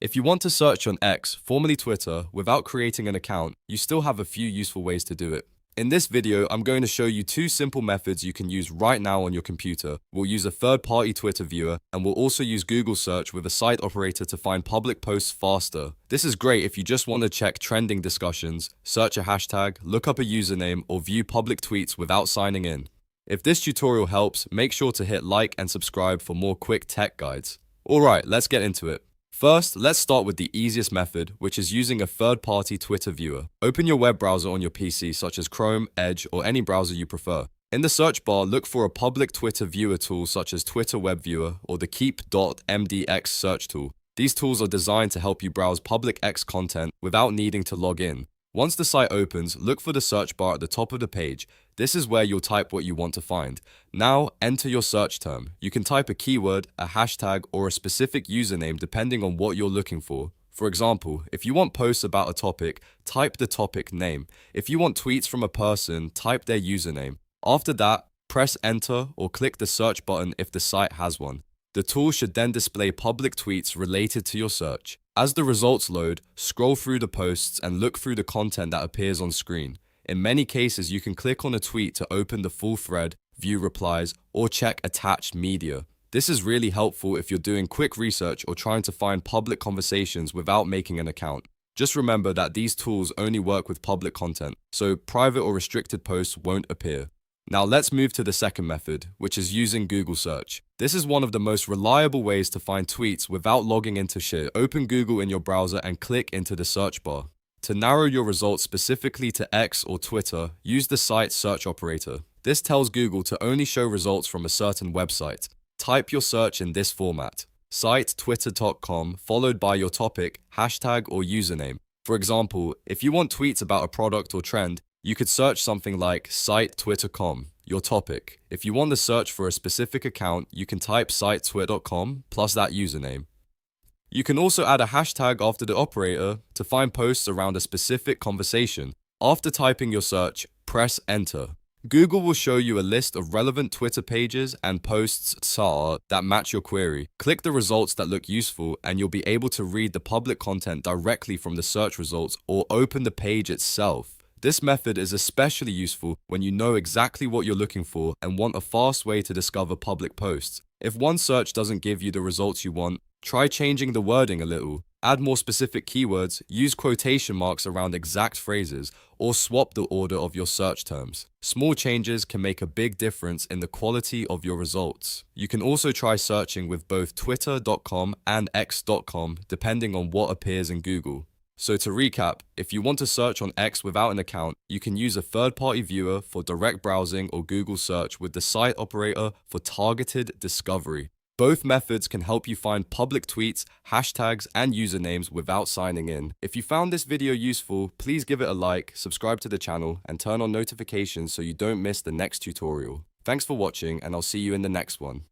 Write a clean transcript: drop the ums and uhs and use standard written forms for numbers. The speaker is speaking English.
If you want to search on X, formerly Twitter, without creating an account, you still have a few useful ways to do it. In this video, I'm going to show you two simple methods you can use right now on your computer. We'll use a third-party Twitter viewer, and we'll also use Google search with a site operator to find public posts faster. This is great if you just want to check trending discussions, search a hashtag, look up a username, or view public tweets without signing in. If this tutorial helps, make sure to hit like and subscribe for more quick tech guides. Alright, let's get into it. First, let's start with the easiest method, which is using a third-party Twitter viewer. Open your web browser on your PC, such as Chrome, Edge, or any browser you prefer. In the search bar, look for a public Twitter viewer tool such as Twitter Web Viewer or the keep.mdx search tool. These tools are designed to help you browse public X content without needing to log in. Once the site opens, look for the search bar at the top of the page. This is where you'll type what you want to find. Now, enter your search term. You can type a keyword, a hashtag, or a specific username depending on what you're looking for. For example, if you want posts about a topic, type the topic name. If you want tweets from a person, type their username. After that, press enter or click the search button if the site has one. The tool should then display public tweets related to your search. As the results load, scroll through the posts and look through the content that appears on screen. In many cases, you can click on a tweet to open the full thread, view replies, or check attached media. This is really helpful if you're doing quick research or trying to find public conversations without making an account. Just remember that these tools only work with public content, so private or restricted posts won't appear. Now let's move to the second method, which is using Google search. This is one of the most reliable ways to find tweets without logging into shit. Open Google in your browser and click into the search bar. To narrow your results specifically to X or Twitter, use the site search operator. This tells Google to only show results from a certain website. Type your search in this format: site twitter.com followed by your topic, hashtag, or username. For example, if you want tweets about a product or trend, you could search something like site twitter.com, your topic. If you want to search for a specific account, you can type site.twitter.com plus that username. You can also add a hashtag after the operator to find posts around a specific conversation. After typing your search, press enter. Google will show you a list of relevant Twitter pages and posts that match your query. Click the results that look useful and you'll be able to read the public content directly from the search results or open the page itself. This method is especially useful when you know exactly what you're looking for and want a fast way to discover public posts. If one search doesn't give you the results you want, try changing the wording a little. Add more specific keywords, use quotation marks around exact phrases, or swap the order of your search terms. Small changes can make a big difference in the quality of your results. You can also try searching with both twitter.com and x.com depending on what appears in Google. So to recap, if you want to search on X without an account, you can use a third-party viewer for direct browsing or Google search with the site operator for targeted discovery. Both methods can help you find public tweets, hashtags, and usernames without signing in. If you found this video useful, please give it a like, subscribe to the channel, and turn on notifications so you don't miss the next tutorial. Thanks for watching, and I'll see you in the next one.